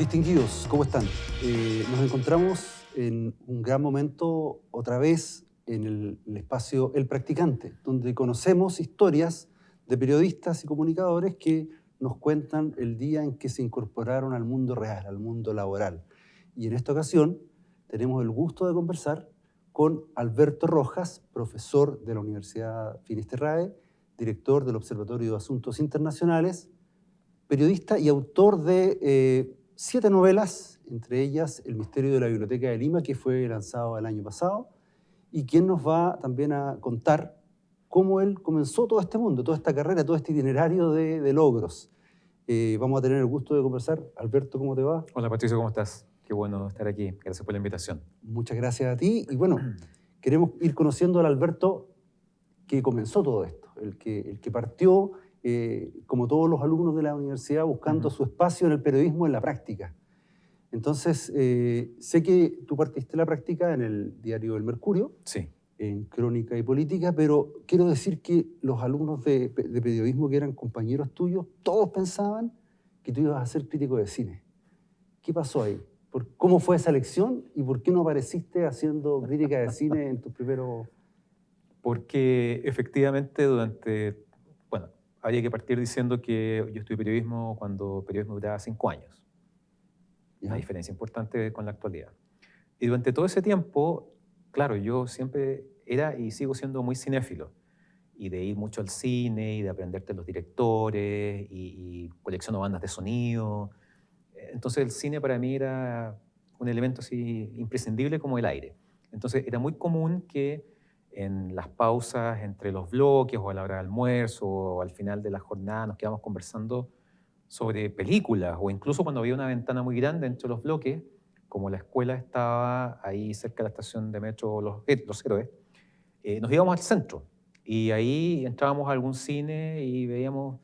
Distinguidos, ¿cómo están? Nos encontramos en un gran momento otra vez en el espacio El Practicante, donde conocemos historias de periodistas y comunicadores que nos cuentan el día en que se incorporaron al mundo real, al mundo laboral. Y en esta ocasión tenemos el gusto de conversar con Alberto Rojas, profesor de la Universidad Finisterrae, director del Observatorio de Asuntos Internacionales, periodista y autor de 7 novelas, entre ellas El misterio de la Biblioteca de Lima, que fue lanzado el año pasado, y quien nos va también a contar cómo él comenzó todo este mundo, toda esta carrera, todo este itinerario de logros. Vamos a tener el gusto de conversar. Alberto, ¿cómo te va? Hola Patricio, ¿cómo estás? Qué bueno estar aquí. Gracias por la invitación. Muchas gracias a ti. Y bueno, queremos ir conociendo al Alberto que comenzó todo esto, el que partió, como todos los alumnos de la universidad, buscando su espacio en el periodismo en la práctica. Entonces, sé que tú partiste la práctica en el diario El Mercurio, Sí. en Crónica y Política, pero quiero decir que los alumnos de periodismo que eran compañeros tuyos, todos pensaban que tú ibas a ser crítico de cine. ¿Qué pasó ahí? ¿Cómo fue esa elección y por qué no apareciste haciendo crítica de cine en tus primeros... Porque efectivamente bueno, habría que partir diciendo que yo estudié periodismo cuando periodismo duraba 5 años. Una ¿Ya? diferencia importante con la actualidad. Y durante todo ese tiempo, claro, yo siempre era y sigo siendo muy cinéfilo. Y de ir mucho al cine y de aprenderte los directores y colecciono bandas de sonido. Entonces el cine para mí era un elemento así imprescindible como el aire. Entonces era muy común que en las pausas entre los bloques o a la hora de almuerzo o al final de la jornada nos quedamos conversando sobre películas o incluso cuando había una ventana muy grande entre los bloques, como la escuela estaba ahí cerca de la estación de metro Los Héroes, nos íbamos al centro y ahí entrábamos a algún cine y veíamos,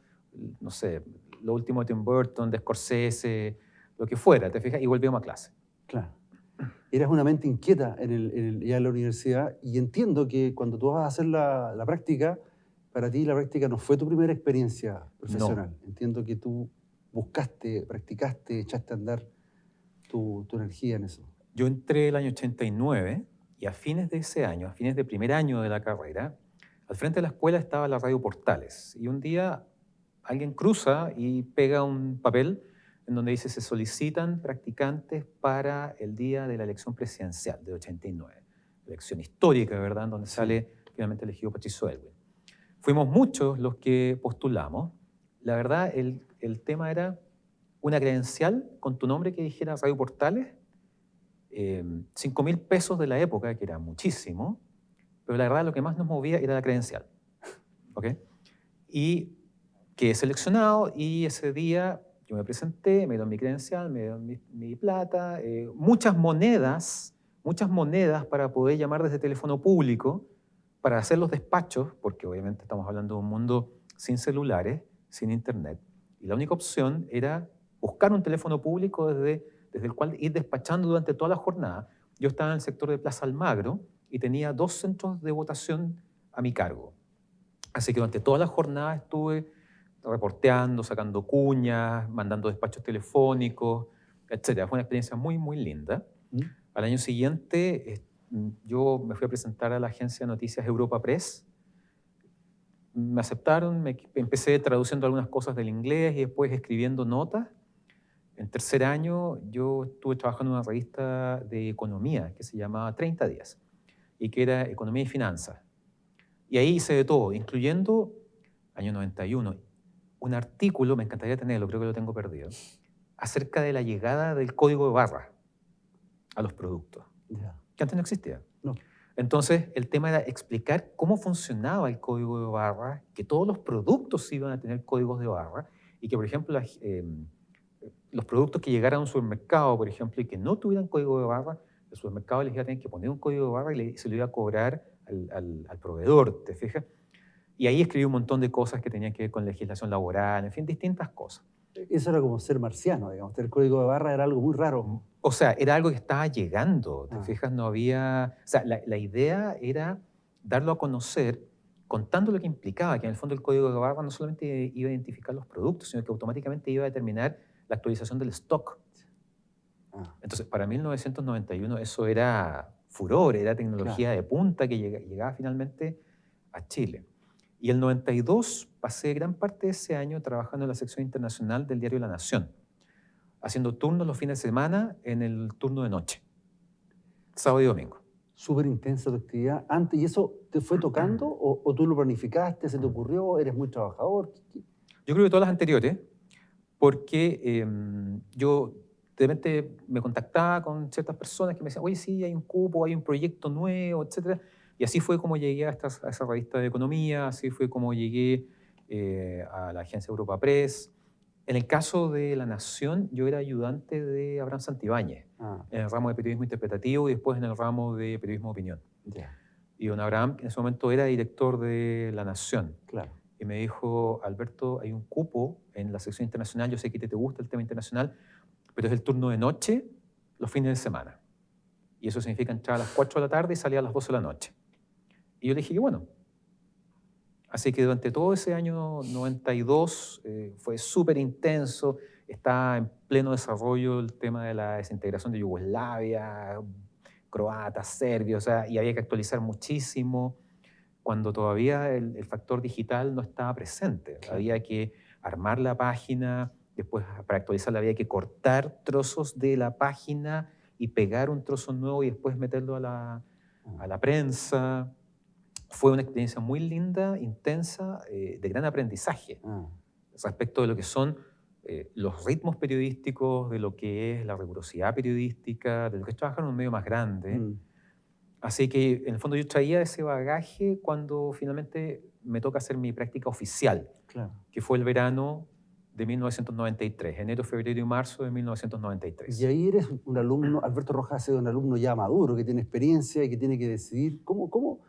no sé, lo último de Tim Burton, de Scorsese, lo que fuera, ¿te fijas? Y volvíamos a clase. Claro. Eras una mente inquieta ya en la universidad y entiendo que cuando tú vas a hacer la práctica, para ti la práctica no fue tu primera experiencia No, profesional. Entiendo que tú buscaste, practicaste, echaste a andar tu energía en eso. yo entré el año 89 y a fines de ese año, a fines del primer año de la carrera, al frente de la escuela estaba la radio Portales y un día alguien cruza y pega un papel en donde dice se solicitan practicantes para el día de la elección presidencial de 89. Elección histórica, ¿verdad? En donde Sí. sale finalmente elegido Patricio Elwin. Fuimos muchos los que postulamos. La verdad, el tema era una credencial con tu nombre que dijera Radio Portales, 5.000 pesos de la época, que era muchísimo, pero la verdad lo que más nos movía era la credencial. ¿Ok? Y quedé seleccionado y ese día yo me presenté, me dieron mi credencial, me dieron mi plata, muchas monedas para poder llamar desde teléfono público, para hacer los despachos, porque obviamente estamos hablando de un mundo sin celulares, sin internet, y la única opción era buscar un teléfono público desde el cual ir despachando durante toda la jornada. Yo estaba en el sector de Plaza Almagro y tenía 2 centros de votación a mi cargo. Así que durante toda la jornada estuve reporteando, sacando cuñas, mandando despachos telefónicos, etc. Fue una experiencia muy, muy linda. ¿Mm? Al año siguiente, yo me fui a presentar a la agencia de noticias Europa Press. Me aceptaron, empecé traduciendo algunas cosas del inglés y después escribiendo notas. En tercer año, yo estuve trabajando en una revista de economía que se llamaba 30 días y que era Economía y Finanzas. Y ahí hice de todo, incluyendo, año 91, un artículo, me encantaría tenerlo, creo que lo tengo perdido, acerca de la llegada del código de barra a los productos, Ya. que antes no existía. No. Entonces, el tema era explicar cómo funcionaba el código de barra, que todos los productos iban a tener códigos de barra y que, por ejemplo, los productos que llegaran a un supermercado, por ejemplo, y que no tuvieran código de barra, el supermercado les iba a tener que poner un código de barra y se lo iba a cobrar al proveedor, ¿te fijas? Y ahí escribí un montón de cosas que tenían que ver con legislación laboral, en fin, distintas cosas. Eso era como ser marciano, digamos. El código de barra era algo muy raro. O sea, era algo que estaba llegando, ¿te Ah. fijas? No había... O sea, la idea era darlo a conocer contando lo que implicaba, que en el fondo el código de barra no solamente iba a identificar los productos, sino que automáticamente iba a determinar la actualización del stock. Ah, Entonces, para 1991 eso era furor, era tecnología claro. de punta que llegaba finalmente a Chile. Y el 92 pasé gran parte de ese año trabajando en la sección internacional del diario La Nación, haciendo turnos los fines de semana en el turno de noche, sábado y domingo. Súper intensa tu actividad antes. ¿Y eso te fue tocando o tú lo planificaste, se te ocurrió, eres muy trabajador? Yo creo que todas las anteriores, porque yo de repente me contactaba con ciertas personas que me decían, oye, sí, hay un cupo, hay un proyecto nuevo, etcétera. Y así fue como llegué a esa revista de economía, así fue como llegué a la agencia Europa Press. En el caso de La Nación, yo era ayudante de Abraham Santibáñez, Ah, en el ramo de periodismo interpretativo y después en el ramo de periodismo de opinión. ya, Y don Abraham en ese momento era director de La Nación. claro. Y me dijo, Alberto, hay un cupo en la sección internacional, yo sé que te gusta el tema internacional, pero es el turno de noche los fines de semana. Y eso significa entrar a las 4 de la tarde y salir a las 12 de la noche. Y yo le dije que bueno. Así que durante todo ese año 92 fue súper intenso, estaba en pleno desarrollo el tema de la desintegración de Yugoslavia, croatas, serbios, o sea, y había que actualizar muchísimo cuando todavía el factor digital no estaba presente. Claro. Había que armar la página, después para actualizarla había que cortar trozos de la página y pegar un trozo nuevo y después meterlo a la prensa. Fue una experiencia muy linda, intensa, de gran aprendizaje Ah, respecto de lo que son los ritmos periodísticos, de lo que es la rigurosidad periodística, de lo que es trabajar en un medio más grande. mm, Así que en el fondo yo traía ese bagaje cuando finalmente me toca hacer mi práctica oficial, claro. que fue el verano de 1993, enero, febrero y marzo de Y 1993. ahí eres un alumno, Alberto Rojas es un alumno ya maduro, que tiene experiencia y que tiene que decidir cómo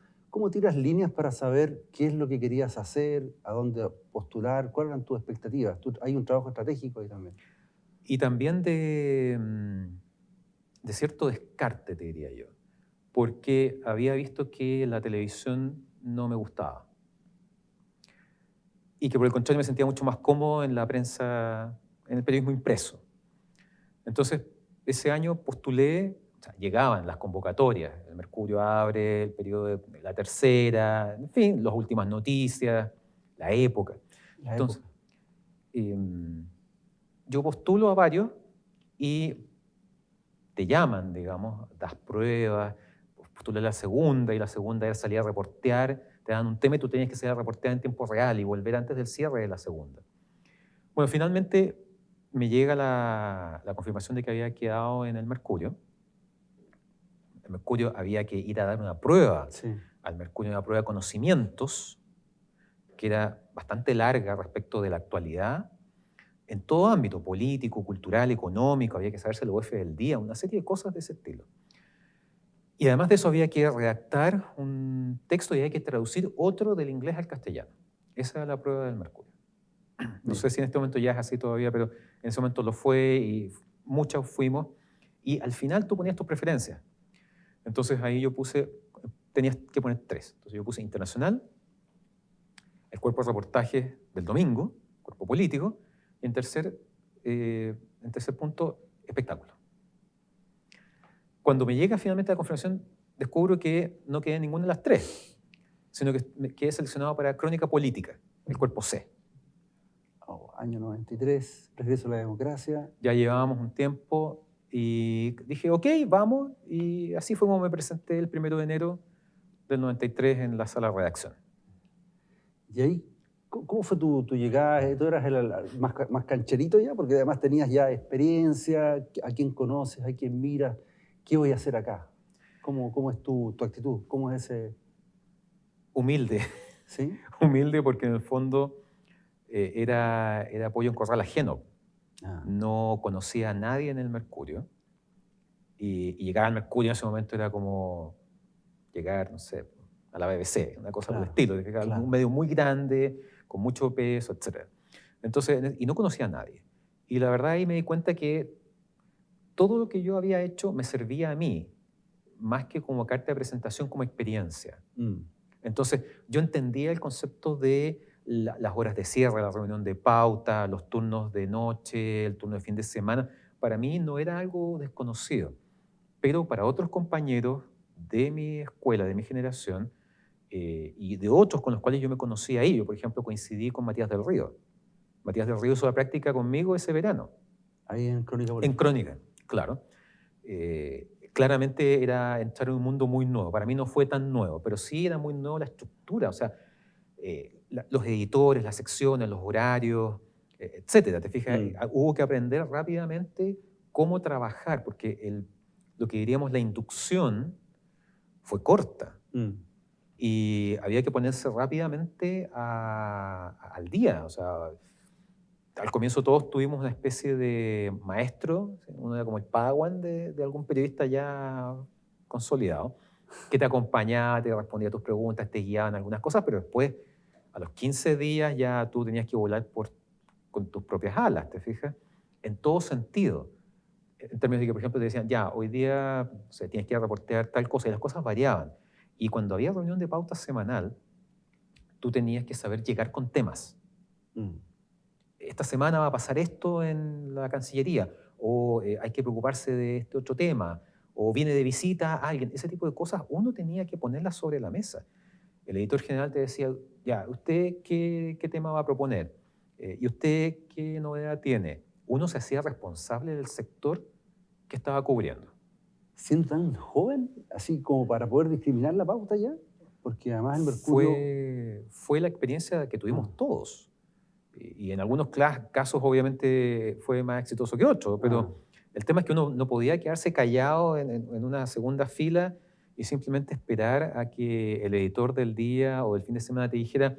tiras líneas para saber qué es lo que querías hacer, a dónde postular, cuáles eran tus expectativas. Hay un trabajo estratégico ahí también. Y también de cierto descarte, te diría yo, porque había visto que la televisión no me gustaba y que por el contrario me sentía mucho más cómodo en la prensa, en el periodismo impreso. Entonces, ese año postulé, o sea, llegaban las convocatorias, el Mercurio abre, el periodo de La Tercera, en fin, las últimas noticias, la época. La Entonces, época. yo postulo a varios y te llaman, digamos, das pruebas, postulé la segunda y la segunda era salir a reportear, te dan un tema y tú tenías que salir a reportear en tiempo real y volver antes del cierre de la segunda. Bueno, finalmente me llega la confirmación de que había quedado en el Mercurio. El Mercurio había que ir a dar una prueba Sí. al Mercurio, una prueba de conocimientos, que era bastante larga respecto de la actualidad, en todo ámbito, político, cultural, económico, había que saberse el UF del día, una serie de cosas de ese estilo. Y además de eso había que redactar un texto y había que traducir otro del inglés al castellano. Esa era la prueba del Mercurio. No Mira, sé si en este momento ya es así todavía, pero en ese momento lo fue y muchos fuimos. Y al final tú ponías tus preferencias. Entonces ahí yo puse, tenías que poner 3. Entonces yo puse internacional, el cuerpo de reportaje del domingo, cuerpo político, y en tercer punto, espectáculo. Cuando me llega finalmente la confirmación, descubro que no quedé en ninguna de las 3, sino que quedé seleccionado para crónica política, el cuerpo C. año 93, regreso a la democracia. Ya llevábamos un tiempo y dije, ok, vamos, y así fue como me presenté el 1 de enero del 93 en la sala de redacción. Y ahí, ¿cómo fue tu llegada? ¿Tú eras más cancherito ya? Porque además tenías ya experiencia, a quién conoces, a quién miras. ¿Qué voy a hacer acá? ¿Cómo es tu actitud? ¿Cómo es ese...? Humilde, ¿Sí? humilde porque en el fondo era apoyo en corral ajeno. Ah, No conocía a nadie en el Mercurio y llegar al Mercurio en ese momento era como llegar, no sé, a la BBC, una cosa por el claro, estilo, de que un claro. medio muy grande, con mucho peso, etc. Entonces, y no conocía a nadie. Y la verdad ahí me di cuenta que todo lo que yo había hecho me servía a mí, más que como carta de presentación, como experiencia. Mm, Entonces, yo entendía el concepto de las horas de cierre, la reunión de pauta, los turnos de noche, el turno de fin de semana, para mí no era algo desconocido, pero para otros compañeros de mi escuela, de mi generación, y de otros con los cuales yo me conocí ahí. Yo, por ejemplo, coincidí con Matías del Río. Matías del Río hizo la práctica conmigo ese verano, Ahí en Crónica en Política. Crónica, claro. Claramente era entrar en un mundo muy nuevo. Para mí no fue tan nuevo, pero sí era muy nuevo la estructura, o sea, los editores, las secciones, los horarios, etcétera. ¿Te fijas? Hubo que aprender rápidamente cómo trabajar, porque lo que diríamos la inducción fue corta. Y había que ponerse rápidamente al día. O sea, al comienzo todos tuvimos una especie de maestro, ¿sí? Uno era como el padawan de algún periodista ya consolidado, que te acompañaba, te respondía a tus preguntas, te guiaba en algunas cosas, pero después, a los 15 días, ya tú tenías que volar con tus propias alas, ¿te fijas? En todo sentido. En términos de que, por ejemplo, te decían, ya, hoy día tienes que ir a reportear tal cosa, y las cosas variaban. Y cuando había reunión de pauta semanal, tú tenías que saber llegar con temas. Esta semana va a pasar esto en la Cancillería, o hay que preocuparse de este otro tema, o viene de visita alguien. Ese tipo de cosas uno tenía que ponerlas sobre la mesa. El editor general te decía, ya, ¿usted qué tema va a proponer? ¿Y usted qué novedad tiene? Uno se hacía responsable del sector que estaba cubriendo. ¿Siendo tan joven, así como para poder discriminar la pauta ya? Porque además el Mercurio... Fue la experiencia que tuvimos todos. Y en algunos casos obviamente fue más exitoso que otros, pero el tema es que uno no podía quedarse callado en una segunda fila y simplemente esperar a que el editor del día o del fin de semana te dijera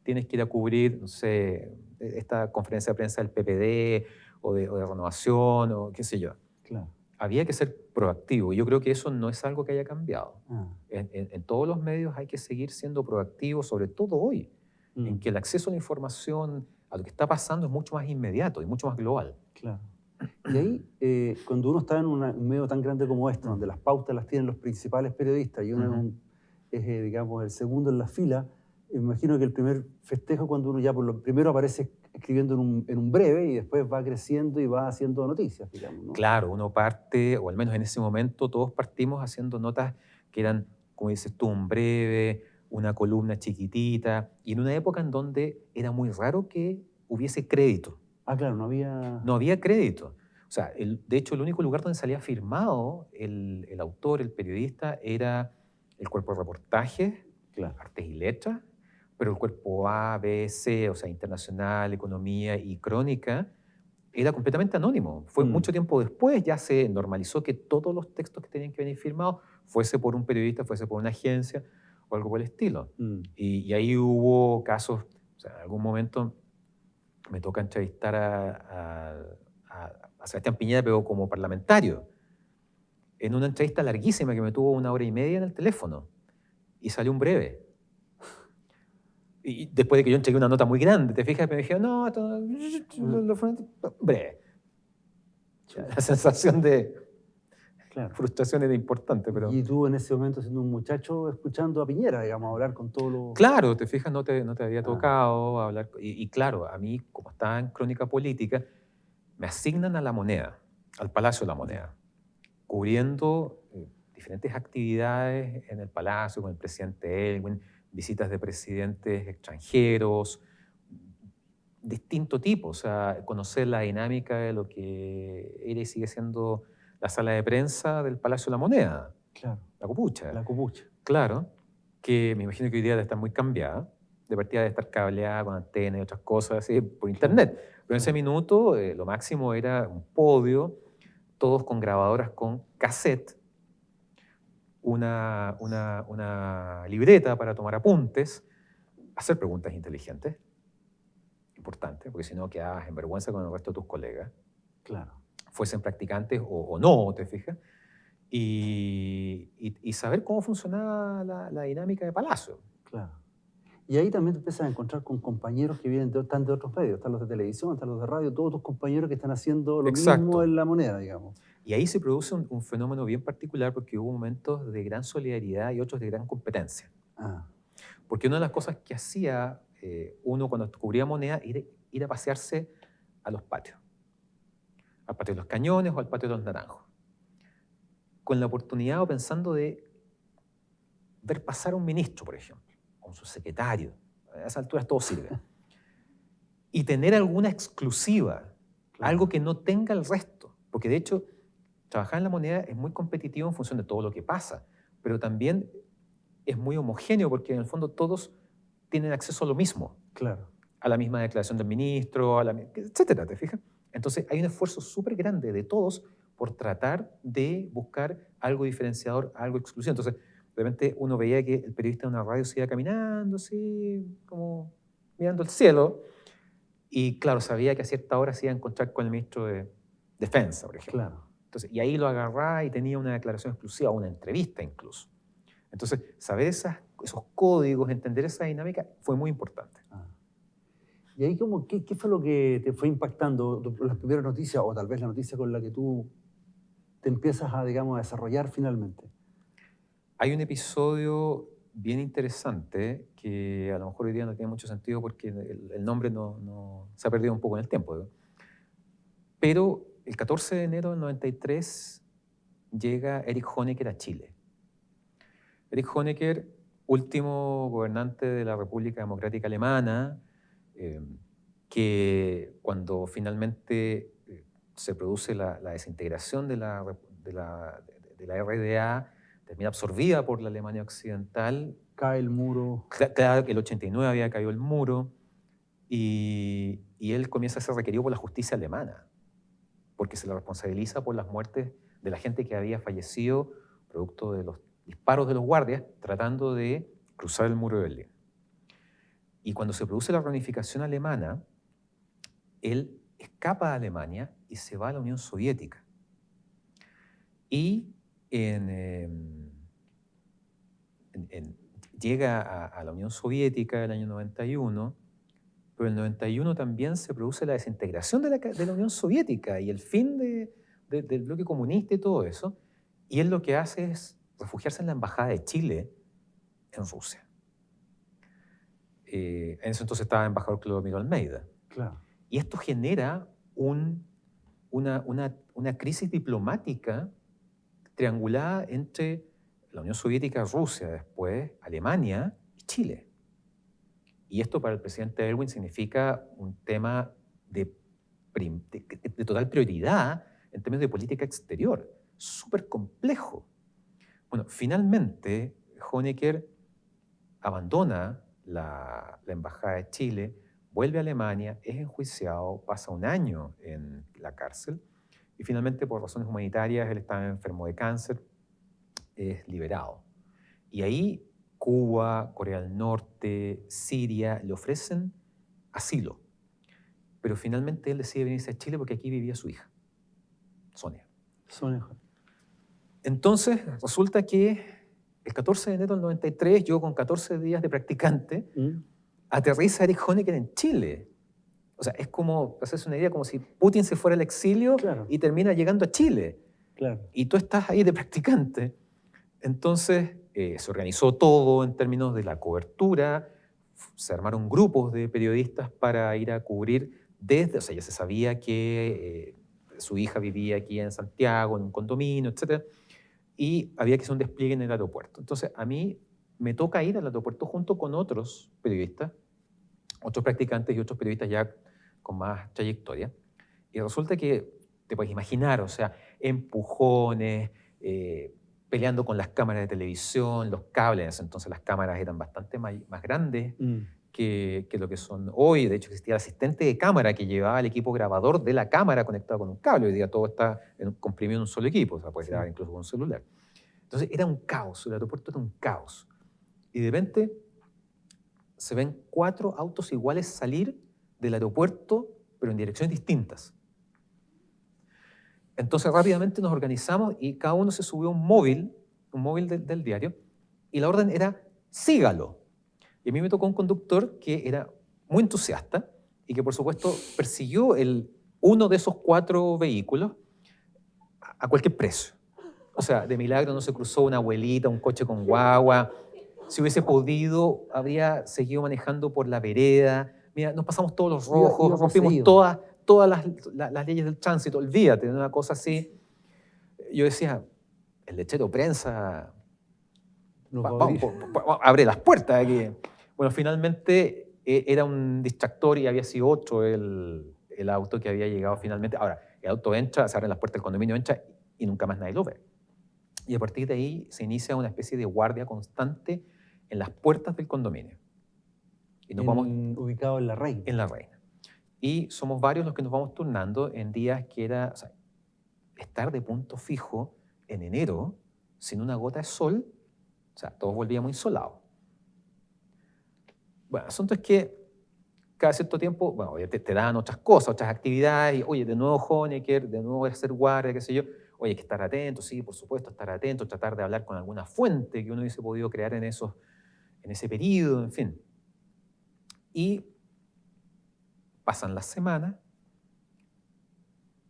tienes que ir a cubrir, no sé, esta conferencia de prensa del PPD o de Renovación o qué sé yo. Claro. Había que ser proactivo y yo creo que eso no es algo que haya cambiado. En todos los medios hay que seguir siendo proactivos, sobre todo hoy, en que el acceso a la información, a lo que está pasando, es mucho más inmediato y mucho más global. Claro. Y ahí, cuando uno está en un medio tan grande como este, donde las pautas las tienen los principales periodistas y uno es, digamos, el segundo en la fila, me imagino que el primer festejo cuando uno ya por lo primero aparece escribiendo en un breve y después va creciendo y va haciendo noticias, digamos, ¿no? Claro, uno parte, o al menos en ese momento todos partimos haciendo notas que eran, como dices tú, un breve, una columna chiquitita, y en una época en donde era muy raro que hubiese crédito. Claro, no había... No había crédito. O sea, de hecho, el único lugar donde salía firmado el autor, el periodista, era el cuerpo de reportaje, Claro. artes y letras, pero el cuerpo A, B, C, o sea, internacional, economía y crónica, era completamente anónimo. Fue mucho tiempo después, ya se normalizó que todos los textos que tenían que venir firmados, fuese por un periodista, fuese por una agencia o algo por el estilo. Y ahí hubo casos, o sea, en algún momento me toca entrevistar a Sebastián Piñera, pero como parlamentario, en una entrevista larguísima que me tuvo 1 hora y media en el teléfono, y salió un breve. Y después de que yo entregué una nota muy grande, ¿te fijas? Me dijeron, no, breve. La sensación de frustración era importante, pero... Y tú en ese momento siendo un muchacho escuchando a Piñera, digamos, hablar con todos los... Claro, te fijas, no te había tocado hablar... Y claro, a mí, como estaba en Crónica Política, me asignan a La Moneda, al Palacio de la Moneda, cubriendo diferentes actividades en el Palacio con el presidente Elwin, visitas de presidentes extranjeros, distinto tipo, o sea, conocer la dinámica de lo que era y sigue siendo la sala de prensa del Palacio de la Moneda. Claro. La Copucha. La Copucha. Claro, que me imagino que hoy día debe estar muy cambiada, de partida de estar cableada con antenas y otras cosas así por internet. Pero en ese minuto lo máximo era un podio, todos con grabadoras con cassette, una libreta para tomar apuntes, hacer preguntas inteligentes, importante, porque si no quedabas en vergüenza con el resto de tus colegas. Claro. Fuesen practicantes o no, ¿te fijas? Y saber cómo funcionaba la dinámica de Palacio. Claro. Y ahí también te empiezas a encontrar con compañeros que están de otros medios, están los de televisión, están los de radio, todos tus compañeros que están haciendo lo mismo en La Moneda, digamos. Y ahí se produce un fenómeno bien particular porque hubo momentos de gran solidaridad y otros de gran competencia. Porque una de las cosas que hacía uno cuando cubría Moneda era ir a pasearse a los patios al patio de los Cañones o al patio de los Naranjos, con la oportunidad o pensando de ver pasar a un ministro, por ejemplo, o un subsecretario. A esas alturas todo sirve. Y tener alguna exclusiva, algo que no tenga el resto. Porque de hecho, trabajar en la moneda es muy competitivo en función de todo lo que pasa, pero también es muy homogéneo porque en el fondo todos tienen acceso a lo mismo. Claro. A la misma declaración del ministro, etcétera, ¿te fijas? Entonces hay un esfuerzo súper grande de todos por tratar de buscar algo diferenciador, algo exclusivo. Entonces, de repente uno veía que el periodista de una radio se iba caminando así, como mirando el cielo, y claro, sabía que a cierta hora se iba a encontrar con el ministro de Defensa, por ejemplo. Claro. Entonces, y ahí lo agarraba y tenía una declaración exclusiva, una entrevista incluso. Entonces, saber esos códigos, entender esa dinámica, fue muy importante. Y ahí, ¿qué fue lo que te fue impactando? Las primeras noticias, o tal vez la noticia con la que tú te empiezas a, digamos, a desarrollar finalmente. Hay un episodio bien interesante que a lo mejor hoy día no tiene mucho sentido porque el nombre no se ha perdido un poco en el tiempo, ¿no? Pero el 14 de enero del 93 llega Erich Honecker a Chile. Erich Honecker, último gobernante de la República Democrática Alemana, que cuando finalmente se produce la desintegración de la RDA, termina absorbida por la Alemania Occidental. Cae el muro. Claro que el 89 había caído el muro y él comienza a ser requerido por la justicia alemana porque se le responsabiliza por las muertes de la gente que había fallecido producto de los disparos de los guardias tratando de cruzar el muro de Berlín. Y cuando se produce la reunificación alemana, él escapa a Alemania y se va a la Unión Soviética. Y llega a la Unión Soviética en el año 91, pero en el 91 también se produce la desintegración de la Unión Soviética y el fin del bloque comunista y todo eso. Y él lo que hace es refugiarse en la Embajada de Chile en Rusia. En ese entonces estaba el embajador Clodomiro Almeida. Claro. Y esto genera una crisis diplomática triangulada entre la Unión Soviética, Rusia, después Alemania y Chile. Y esto para el presidente Aylwin significa un tema de total prioridad en términos de política exterior, súper complejo. Bueno, finalmente Honecker abandona la Embajada de Chile, vuelve a Alemania, es enjuiciado, pasa un año en la cárcel y finalmente por razones humanitarias, él estaba enfermo de cáncer, es liberado. Y ahí Cuba, Corea del Norte, Siria le ofrecen asilo. Pero finalmente él decide venirse a Chile porque aquí vivía su hija, Sonia. Entonces resulta que el 14 de enero del 93, yo con 14 días de practicante, aterriza Erich Honecker en Chile. O sea, es como, para hacerse una idea, como si Putin se fuera al exilio y termina llegando a Chile. Claro. Y tú estás ahí de practicante. Entonces se organizó todo en términos de la cobertura, se armaron grupos de periodistas para ir a cubrir o sea, ya se sabía que su hija vivía aquí en Santiago, en un condominio, etc. Y había que hacer un despliegue en el aeropuerto. Entonces a mí me toca ir al aeropuerto junto con otros periodistas, otros practicantes y otros periodistas ya con más trayectoria. Y resulta que, te puedes imaginar, o sea, empujones, peleando con las cámaras de televisión, los cables. Entonces las cámaras eran bastante más grandes que lo que son hoy. De hecho, existía el asistente de cámara que llevaba el equipo grabador de la cámara conectado con un cable. Hoy día todo está comprimido en un solo equipo, o sea, puedes grabar incluso con un celular. Entonces era un caos, el aeropuerto era un caos. Y de repente se ven 4 autos iguales salir del aeropuerto, pero en direcciones distintas. Entonces rápidamente nos organizamos y cada uno se subió a un móvil del diario, y la orden era sígalo. Y a mí me tocó un conductor que era muy entusiasta y que por supuesto persiguió uno de esos 4 vehículos a cualquier precio. O sea, de milagro no se cruzó una abuelita, un coche con guagua. Si hubiese podido, habría seguido manejando por la vereda. Mira, nos pasamos todos los rojos, rompimos todas las leyes del tránsito, olvídate, de una cosa así. Yo decía, el lechero prensa, Nos va a abrir. abre las puertas aquí. Bueno, finalmente era un distractor y había sido otro el auto que había llegado finalmente. Ahora, el auto entra, se abren las puertas del condominio, entra y nunca más nadie lo ve. Y a partir de ahí se inicia una especie de guardia constante en las puertas del condominio. Y nos vamos Ubicado en La Reina. en La Reina. Y somos varios los que nos vamos turnando en días que era, o sea, estar de punto fijo en enero, sin una gota de sol, o sea, todos volvíamos insolados. Bueno, el asunto es que cada cierto tiempo, bueno, te dan otras cosas, otras actividades, y oye, de nuevo Honecker, de nuevo hacer guardia, qué sé yo. Oye, hay que estar atento, sí, por supuesto, estar atento, tratar de hablar con alguna fuente que uno hubiese podido crear en ese periodo, en fin. Y pasan las semanas,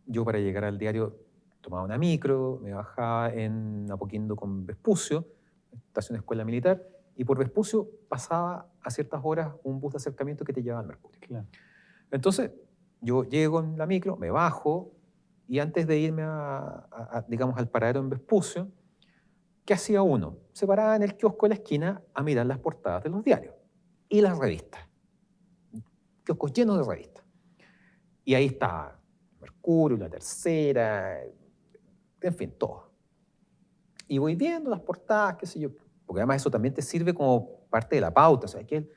yo para llegar al diario tomaba una micro, me bajaba en Apoquindo con Vespucio, estación de escuela militar, y por Vespucio pasaba a ciertas horas un bus de acercamiento que te llevaba al Mercurio. Claro. Entonces, yo llego en la micro, me bajo, y antes de irme digamos, al paradero en Vespucio, ¿qué hacía uno? Se paraba en el kiosco de la esquina a mirar las portadas de los diarios y las revistas. Kioscos llenos de revistas. Y ahí estaba Mercurio, La Tercera, en fin, todo. Y voy viendo las portadas, qué sé yo, porque además eso también te sirve como parte de la pauta. O sea, que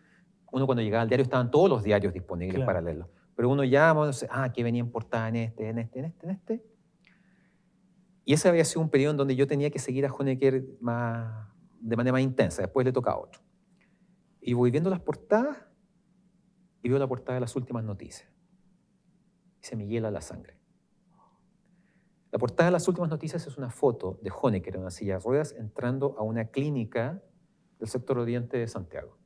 uno cuando llegaba al diario estaban todos los diarios disponibles Claro. para leerlos. Pero uno llama, que venía en portada en este. Y ese había sido un periodo en donde yo tenía que seguir a Honecker de manera más intensa. Después le tocaba a otro. Y voy viendo las portadas y veo la portada de Las Últimas Noticias. Y se me hiela la sangre. La portada de Las Últimas Noticias es una foto de Honecker en una silla de ruedas entrando a una clínica del sector oriente de Santiago.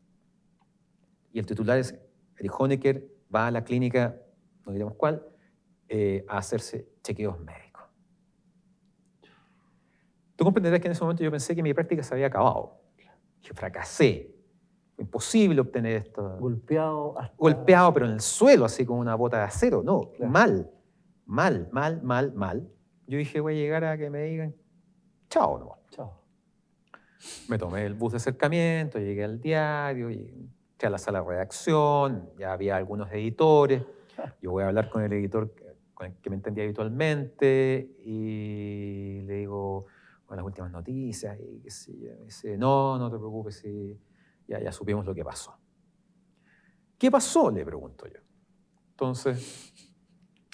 Y el titular es: Erich Honecker va a la clínica, no diremos cuál, a hacerse chequeos médicos. Tú comprenderás que en ese momento yo pensé que mi práctica se había acabado. Que fracasé. Fue imposible obtener esto. Golpeado, pero en el suelo, así como una bota de acero. No, claro. Mal. Yo dije, voy a llegar a que me digan, chao, no. Chao. Me tomé el bus de acercamiento, llegué al diario, entré a la sala de redacción, ya había algunos editores. Yo voy a hablar con el editor con el que me entendía habitualmente y le digo, Las Últimas Noticias, y qué sé yo. Me dice, no te preocupes, sí, ya supimos lo que pasó. ¿Qué pasó?, le pregunto yo. Entonces,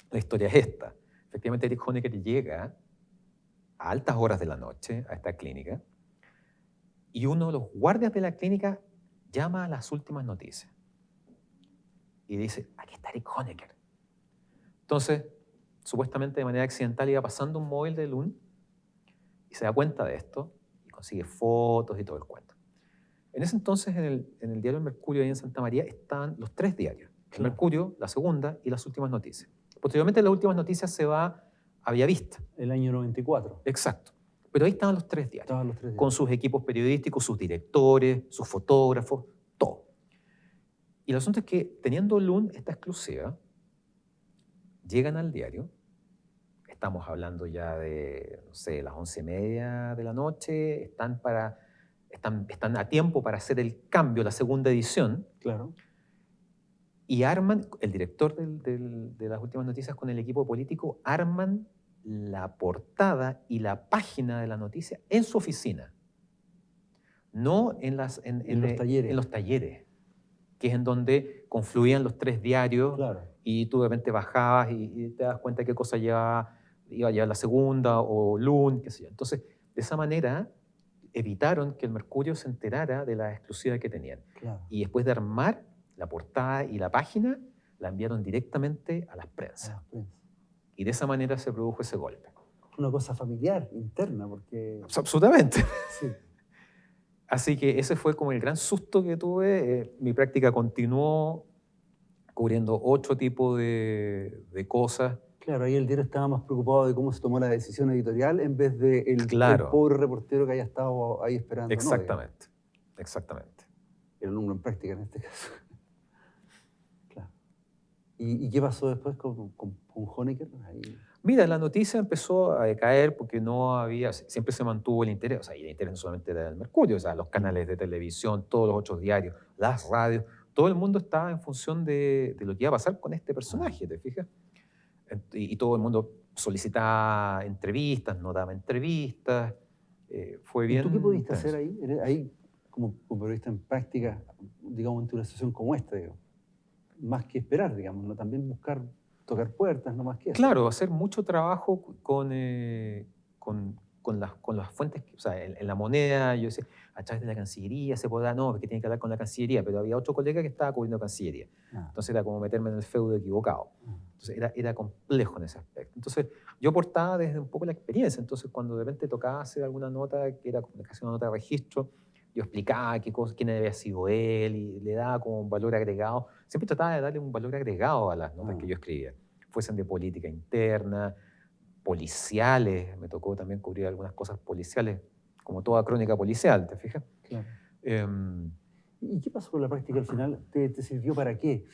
la historia es esta. Efectivamente, Erich Honecker llega a altas horas de la noche a esta clínica y uno de los guardias de la clínica llama a Las Últimas Noticias y dice, aquí está Erich Honecker. Entonces, supuestamente de manera accidental iba pasando un móvil de Lund y se da cuenta de esto y consigue fotos y todo el cuento. En ese entonces, en el diario El Mercurio, ahí en Santa María, estaban los 3 diarios. El Mercurio, La Segunda y Las Últimas Noticias. Posteriormente, Las Últimas Noticias se va a Bellavista. El año 94. Exacto. Pero ahí estaban los 3 diarios. Estaban los 3 diarios. Con sus equipos periodísticos, sus directores, sus fotógrafos, todo. Y el asunto es que, teniendo Lund esta exclusiva, llegan al diario. Estamos hablando ya de, no sé, las 11:30 de la noche. Están a tiempo para hacer el cambio, la segunda edición. Claro. Y arman, el director de Las Últimas Noticias con el equipo político, arman la portada y la página de la noticia en su oficina. No en los talleres. En los talleres, que es en donde confluían los 3 diarios. Claro. Y tú de repente bajabas y te das cuenta qué cosa iba a llevar La Segunda o Lund, qué sé yo. Entonces, de esa manera evitaron que el Mercurio se enterara de la exclusiva que tenían. Claro. Y después de armar la portada y la página, la enviaron directamente a las prensas. Y de esa manera se produjo ese golpe. Una cosa familiar, interna, porque... Absolutamente. Sí. Así que ese fue como el gran susto que tuve. Mi práctica continuó cubriendo 8 tipos de cosas. Claro, ahí el diario estaba más preocupado de cómo se tomó la decisión editorial en vez de el pobre reportero que haya estado ahí esperando. Exactamente, Exactamente. El alumno en práctica en este caso. Claro. ¿Y qué pasó después con Honecker? Ahí, Mira, la noticia empezó a decaer porque no había, siempre se mantuvo el interés, o sea, y el interés no solamente del Mercurio, o sea, los canales de televisión, todos los otros diarios, las radios, todo el mundo estaba en función de lo que iba a pasar con este ah. personaje, ¿te fijas? Y todo el mundo solicitaba entrevistas, no daba entrevistas, fue ¿Y tú qué bien pudiste hacer tenso. ahí? Ahí, como periodista en práctica, digamos, ante una situación como esta, digamos, más que esperar, digamos, ¿no? También buscar, tocar puertas, no más que eso. Claro, hacer mucho trabajo con las fuentes, o sea, en la moneda, yo decía, a través de la Cancillería se podrá, no, porque tiene que hablar con la Cancillería, pero había otro colega que estaba cubriendo Cancillería. Ah, Entonces era como meterme en el feudo equivocado. ah, Entonces era complejo en ese aspecto. Entonces yo aportaba desde un poco la experiencia. Entonces cuando de repente tocaba hacer alguna nota que era como casi una nota de registro, yo explicaba quién había sido él y le daba como un valor agregado. Siempre trataba de darle un valor agregado a las notas ah. que yo escribía, fuesen de política interna, policiales, me tocó también cubrir algunas cosas policiales, como toda crónica policial, ¿te fijas? Claro. Em, ¿Y qué pasó con la práctica al final? ¿Te sirvió para qué?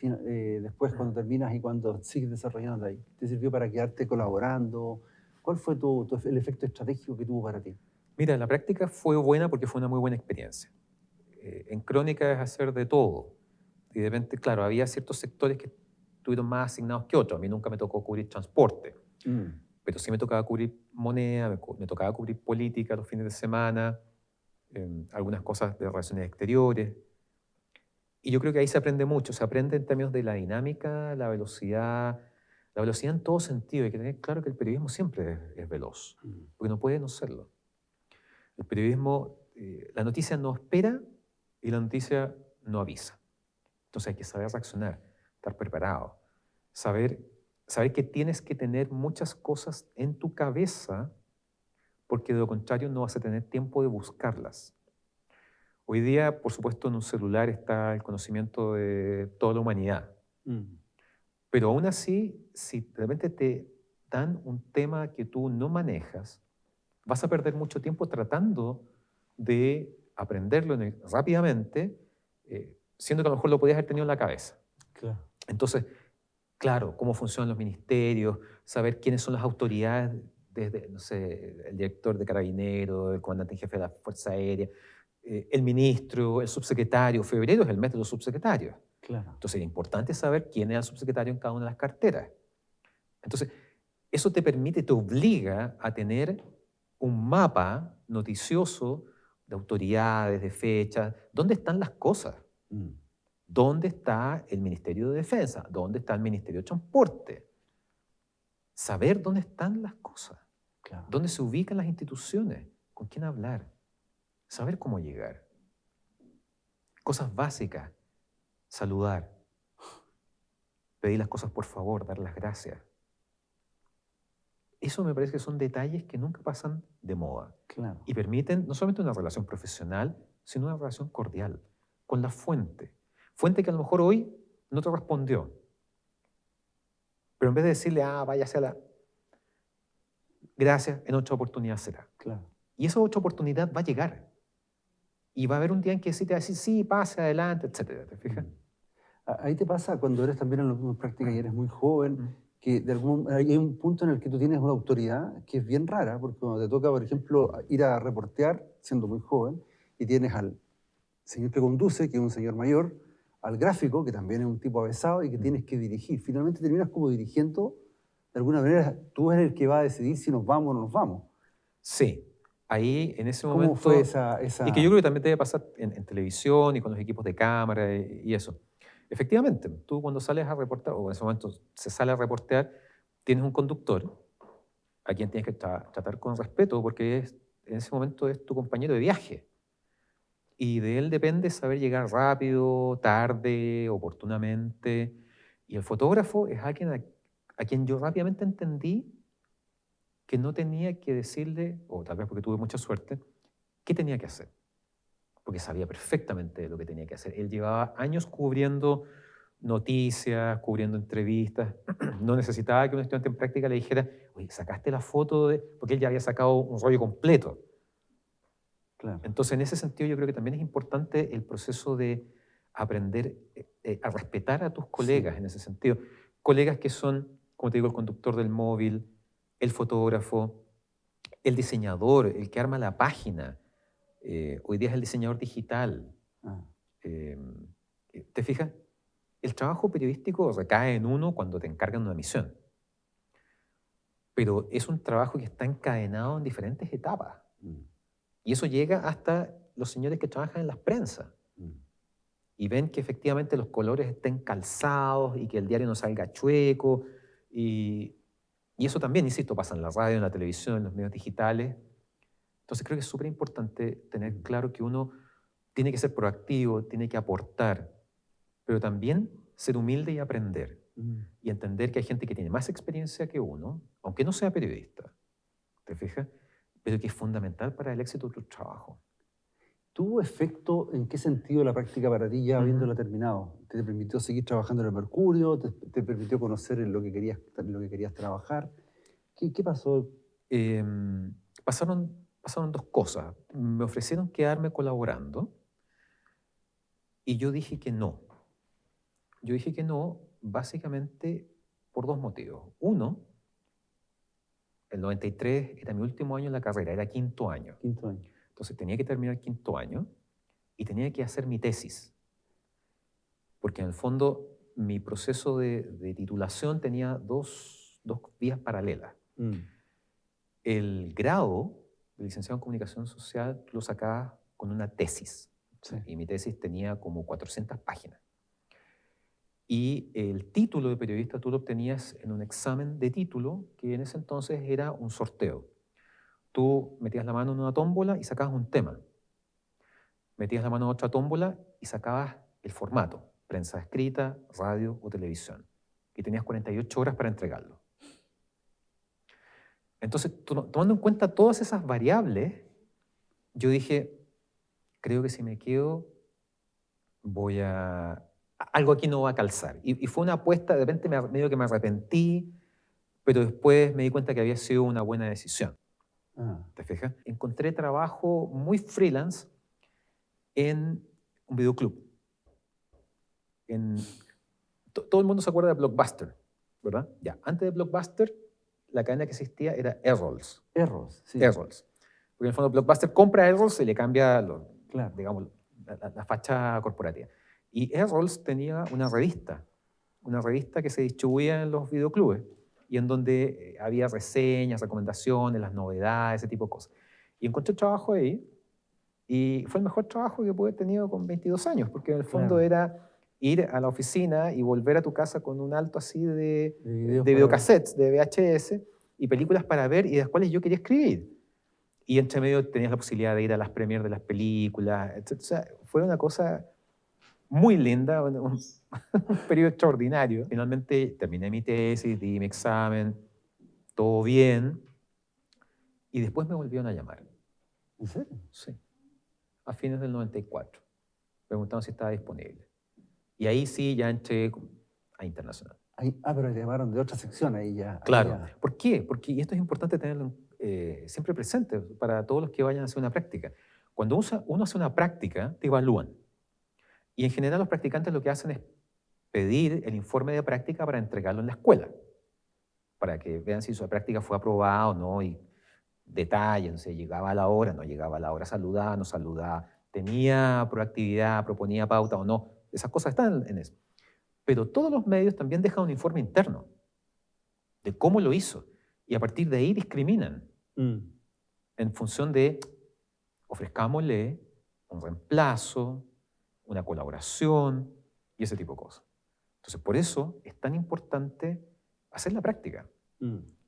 Después, cuando terminas y cuando sigues desarrollando ahí, ¿te sirvió para quedarte colaborando? ¿Cuál fue el efecto estratégico que tuvo para ti? Mira, la práctica fue buena porque fue una muy buena experiencia. En crónica es hacer de todo. Y de repente, claro, había ciertos sectores que estuvieron más asignados que otros. A mí nunca me tocó cubrir transporte, Mm, pero sí me tocaba cubrir moneda, me tocaba cubrir política los fines de semana, algunas cosas de relaciones exteriores. Y yo creo que ahí se aprende mucho, se aprende en términos de la dinámica, la velocidad en todo sentido. Hay que tener claro que el periodismo siempre es veloz, mm, porque no puede no serlo. El periodismo, la noticia no espera y la noticia no avisa. Entonces hay que saber reaccionar, estar preparado, saber, saber que tienes que tener muchas cosas en tu cabeza, porque de lo contrario no vas a tener tiempo de buscarlas. Hoy día, por supuesto, en un celular está el conocimiento de toda la humanidad. mm. Pero aún así, si de repente te dan un tema que tú no manejas, vas a perder mucho tiempo tratando de aprenderlo rápidamente, siendo que a lo mejor lo podías haber tenido en la cabeza. Claro. Entonces, claro, cómo funcionan los ministerios, saber quiénes son las autoridades, desde, no sé, el director de Carabineros, el comandante en jefe de la Fuerza Aérea, el ministro, el subsecretario. Febrero es el mes de los subsecretarios. Claro. Entonces, era importante saber quién era el subsecretario en cada una de las carteras. Entonces, eso te permite, te obliga a tener un mapa noticioso de autoridades, de fechas, dónde están las cosas, Mm, dónde está el Ministerio de Defensa, dónde está el Ministerio de Transporte. Saber dónde están las cosas, claro. dónde se ubican las instituciones, con quién hablar, saber cómo llegar. Cosas básicas, saludar, pedir las cosas por favor, dar las gracias. Eso me parece que son detalles que nunca pasan de moda Claro. y permiten no solamente una relación profesional, sino una relación cordial con la fuente. Fuente que a lo mejor hoy no te respondió, pero en vez de decirle, váyase a la... Gracias, en otra oportunidad será. Claro. Y esa otra oportunidad va a llegar. Y va a haber un día en que sí te va a decir, sí, pase adelante, etcétera. ¿Te fijas? Mm. Ahí te pasa cuando eres también en práctica y eres muy joven, Mm. que hay un punto en el que tú tienes una autoridad que es bien rara, porque cuando te toca, por ejemplo, ir a reportear, siendo muy joven, y tienes al señor que conduce, que es un señor mayor, al gráfico, que también es un tipo avesado y que tienes que dirigir. Finalmente terminas como dirigiendo, de alguna manera, tú eres el que va a decidir si nos vamos o no nos vamos. Sí, ahí en ese ¿Cómo fue momento, y que yo creo que también debe pasar en televisión y con los equipos de cámara y eso. Efectivamente, tú cuando sales a reportar, o en ese momento se sale a reportear, tienes un conductor a quien tienes que tratar con respeto porque en ese momento es tu compañero de viaje. Y de él depende saber llegar rápido, tarde, oportunamente. Y el fotógrafo es a quien yo rápidamente entendí que no tenía que decirle, o tal vez porque tuve mucha suerte, qué tenía que hacer, porque sabía perfectamente lo que tenía que hacer. Él llevaba años cubriendo noticias, cubriendo entrevistas, no necesitaba que un estudiante en práctica le dijera, oye, sacaste la foto de... porque él ya había sacado un rollo completo. Claro. Entonces, en ese sentido, yo creo que también es importante el proceso de aprender a respetar a tus Sí. colegas en ese sentido. colegas que son, como te digo, el conductor del móvil, el fotógrafo, el diseñador, el que arma la página. Hoy día es el diseñador digital. Ah, Eh, ¿Te fijas? El trabajo periodístico recae en uno cuando te encargan una misión, pero es un trabajo que está encadenado en diferentes etapas. mm, Y eso llega hasta los señores que trabajan en las prensas mm. y ven que efectivamente los colores estén calzados y que el diario no salga chueco. Y, y eso también, insisto, pasa en la radio, en la televisión, en los medios digitales. Entonces creo que es súper importante tener claro que uno tiene que ser proactivo, tiene que aportar, pero también ser humilde y aprender. Y entender que hay gente que tiene más experiencia que uno, aunque no sea periodista, ¿te fijas? Pero que es fundamental para el éxito de tu trabajo. ¿Tuvo efecto en qué sentido la práctica para ti ya Ujú. habiéndola terminado? ¿Te permitió seguir trabajando en el Mercurio? ¿Te permitió conocer en lo que querías trabajar? ¿Qué pasó? Pasaron dos cosas. Me ofrecieron quedarme colaborando y yo dije que no. Yo dije que no básicamente por dos motivos. Uno, el 93 era mi último año en la carrera, era quinto año. Quinto año. Entonces tenía que terminar quinto año y tenía que hacer mi tesis. Porque en el fondo mi proceso de titulación tenía dos vías paralelas. Mm, El grado de licenciado en comunicación social lo sacaba con una tesis. sí. Y mi tesis tenía como 400 páginas. Y el título de periodista tú lo obtenías en un examen de título que en ese entonces era un sorteo. Tú metías la mano en una tómbola y sacabas un tema. Metías la mano en otra tómbola y sacabas el formato, prensa escrita, radio o televisión. Y tenías 48 horas para entregarlo. Entonces, tomando en cuenta todas esas variables, yo dije, creo que si me quedo, algo aquí no va a calzar. Y fue una apuesta, de repente medio que me arrepentí, pero después me di cuenta que había sido una buena decisión. Ah, ¿Te fijas? Encontré trabajo muy freelance en un videoclub. Todo el mundo se acuerda de Blockbuster, ¿verdad? Ya, antes de Blockbuster, la cadena que existía era Errols. Errors, sí. Errols. Porque en el fondo Blockbuster compra a Errols y le cambia Claro. digamos, la facha corporativa. Y Errols tenía una revista que se distribuía en los videoclubes y en donde había reseñas, recomendaciones, las novedades, ese tipo de cosas. Y encontré trabajo ahí y fue el mejor trabajo que pude haber tenido con 22 años, porque en el fondo Claro. era ir a la oficina y volver a tu casa con un alto así de videos videocassettes, de VHS y películas para ver y de las cuales yo quería escribir. Y entre medio tenías la posibilidad de ir a las premieres de las películas, etc. O sea, fue una cosa muy linda, un periodo extraordinario. Finalmente terminé mi tesis, di mi examen, todo bien, y después me volvieron a llamar. ¿En serio? Sí, a fines del 94. Preguntaron si estaba disponible. Y ahí sí ya entré a internacional. Pero te llamaron de otra sección ahí ya. Claro. Ahí ya. ¿Por qué? Porque, y esto es importante tenerlo siempre presente para todos los que vayan a hacer una práctica. Cuando uno hace una práctica, te evalúan. Y en general los practicantes lo que hacen es pedir el informe de práctica para entregarlo en la escuela, para que vean si su práctica fue aprobada o no, y detalles, no sé, llegaba a la hora, no llegaba a la hora, saludaba, no saludaba, tenía proactividad, proponía pauta o no. Esas cosas están en eso. Pero todos los medios también dejan un informe interno de cómo lo hizo. Y a partir de ahí discriminan en función de ofrezcámosle un reemplazo, una colaboración y ese tipo de cosas. Entonces, por eso es tan importante hacer la práctica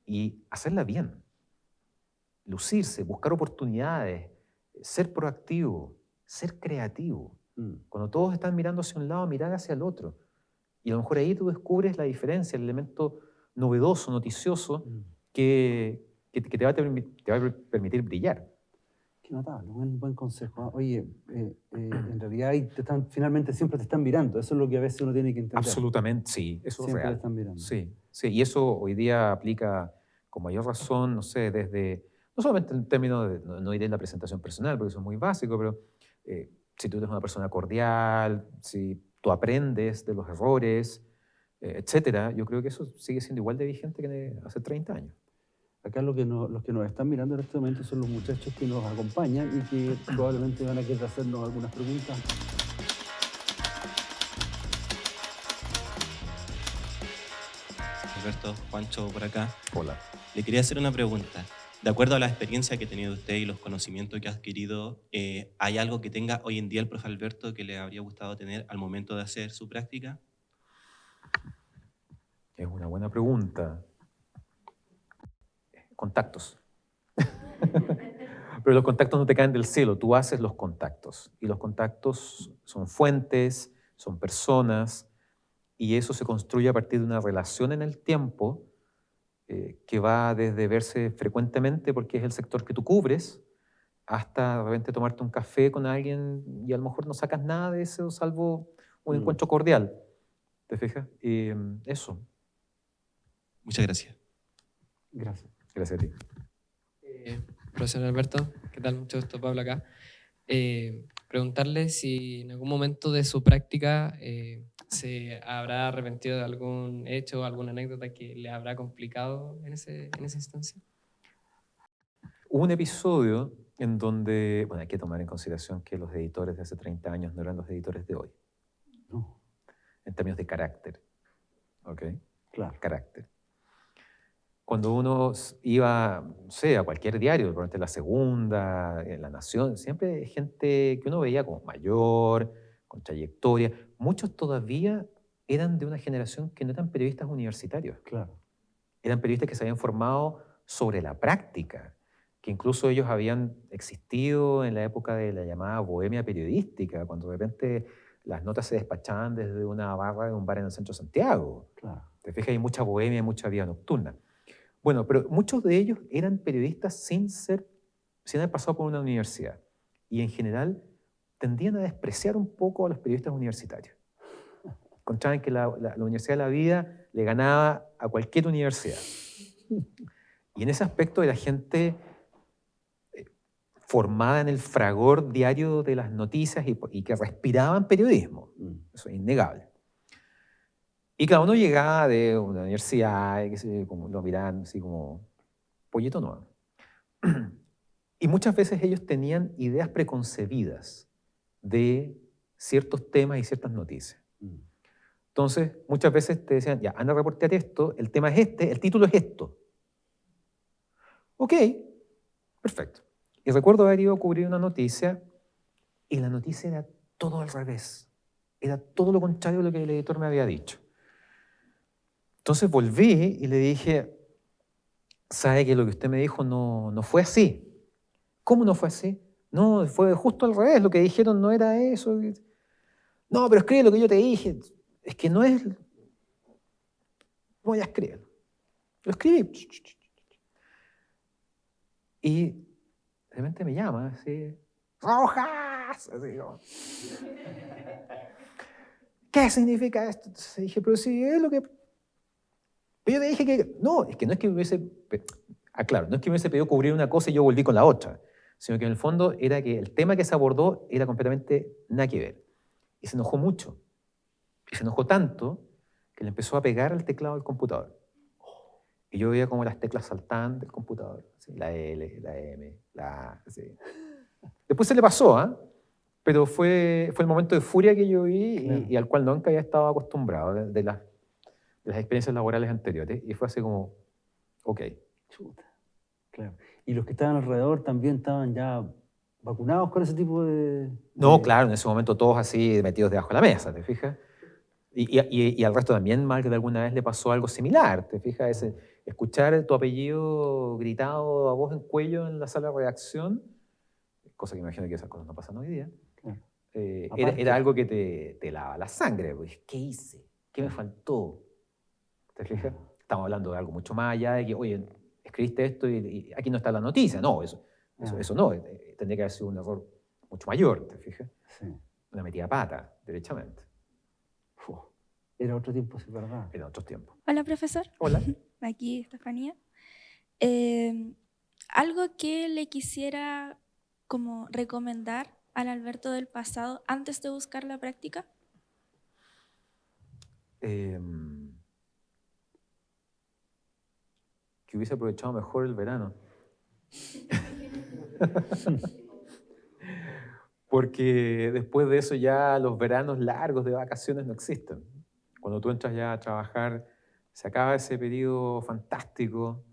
y hacerla bien. Lucirse, buscar oportunidades, ser proactivo, ser creativo. Cuando todos están mirando hacia un lado, mirar hacia el otro. Y a lo mejor ahí tú descubres la diferencia, el elemento novedoso, noticioso, que te va a permitir brillar. Qué notable, buen consejo. Oye, en realidad ahí finalmente siempre te están mirando. Eso es lo que a veces uno tiene que entender. Absolutamente, sí, eso Siempre es real. te están mirando. Sí, sí, y eso hoy día aplica con mayor razón, no sé, no solamente en términos de, no iré en la presentación personal, porque eso es muy básico, pero si tú eres una persona cordial, si tú aprendes de los errores, etcétera, yo creo que eso sigue siendo igual de vigente que hace 30 años. Acá los que nos están mirando en este momento son los muchachos que nos acompañan y que probablemente van a querer hacernos algunas preguntas. Alberto, Juancho por acá. Hola. Le quería hacer una pregunta. De acuerdo a la experiencia que ha tenido usted y los conocimientos que ha adquirido, ¿hay algo que tenga hoy en día el profe Alberto que le habría gustado tener al momento de hacer su práctica? Es una buena pregunta. Contactos. Pero los contactos no te caen del cielo, tú haces los contactos. Y los contactos son fuentes, son personas, y eso se construye a partir de una relación en el tiempo que va desde verse frecuentemente porque es el sector que tú cubres, hasta de repente tomarte un café con alguien y a lo mejor no sacas nada de eso salvo un encuentro cordial. ¿Te fijas? Eso. Muchas gracias. Gracias. Gracias a ti. Profesor Alberto, ¿qué tal? Mucho gusto, Pablo acá. Preguntarle si en algún momento de su práctica se habrá arrepentido de algún hecho o alguna anécdota que le habrá complicado en esa instancia. Hubo un episodio en donde, bueno, hay que tomar en consideración que los editores de hace 30 años no eran los editores de hoy, No, en términos de carácter. ¿Ok? claro. Carácter. Cuando uno iba, no sé, a cualquier diario, probablemente La Segunda, en La Nación, siempre gente que uno veía como mayor, con trayectoria. Muchos todavía eran de una generación que no eran periodistas universitarios. Claro. Eran periodistas que se habían formado sobre la práctica, que incluso ellos habían existido en la época de la llamada bohemia periodística, cuando de repente las notas se despachaban desde una barra de un bar en el centro de Santiago. Claro. Te fijas, hay mucha bohemia y mucha vida nocturna. Bueno, pero muchos de ellos eran periodistas sin haber pasado por una universidad. Y en general tendían a despreciar un poco a los periodistas universitarios. Encontraban que la Universidad de la Vida le ganaba a cualquier universidad. Y en ese aspecto era gente formada en el fragor diario de las noticias y que respiraban periodismo. Eso es innegable. Y cada uno llegaba de una universidad y que como, lo miraban así como pollito nuevo. Y muchas veces ellos tenían ideas preconcebidas de ciertos temas y ciertas noticias. Entonces, muchas veces te decían, ya, anda a reportear esto, el tema es este, el título es esto. Ok, perfecto. Y recuerdo haber ido a cubrir una noticia y la noticia era todo al revés. Era todo lo contrario de lo que el editor me había dicho. Entonces volví y le dije, ¿sabe que lo que usted me dijo no fue así? ¿Cómo no fue así? No, fue justo al revés, lo que dijeron no era eso. No, pero escribe lo que yo te dije. Es que no es... No voy a escribir. Lo escribí. Y de repente me llama, así, ¡Rojas! Así como, ¿qué significa esto? Entonces dije, pero si es lo que... Pero yo te dije que... No, es que no es que me hubiese... Claro, no es que me hubiese pedido cubrir una cosa y yo volví con la otra, sino que en el fondo era que el tema que se abordó era completamente nada que ver. Y se enojó mucho. Y se enojó tanto que le empezó a pegar al teclado del computador. Y yo veía como las teclas saltaban del computador. Así, la L, la M, la A. Así. Después se le pasó, ¿eh? Pero fue el momento de furia que yo vi y al cual nunca había estado acostumbrado de las experiencias laborales anteriores. Y fue así como, ok. Chuta. Claro. ¿Y los que estaban alrededor también estaban ya vacunados con ese tipo de...? No, claro, en ese momento todos así metidos debajo de la mesa, ¿te fijas? Y al resto también mal que de alguna vez le pasó algo similar, ¿te fijas? Escuchar tu apellido gritado a voz en cuello en la sala de redacción, cosa que imagino que esas cosas no pasan hoy día, Claro. era algo que te lava la sangre. Pues, ¿qué hice? ¿Qué me faltó? ¿Te fijas? Estamos hablando de algo mucho más allá de que, oye, escribiste esto y aquí no está la noticia. No, eso no. Tendría que haber sido un error mucho mayor, ¿te fijas? Sí. Una metida pata, derechamente. Era otro tiempo, sí, ¿verdad? Era otros tiempos. Hola, profesor. Hola. Aquí, Estefanía. Algo que le quisiera como recomendar al Alberto del pasado antes de buscar la práctica. No que hubiese aprovechado mejor el verano. Porque después de eso ya los veranos largos de vacaciones no existen. Cuando tú entras ya a trabajar, se acaba ese periodo fantástico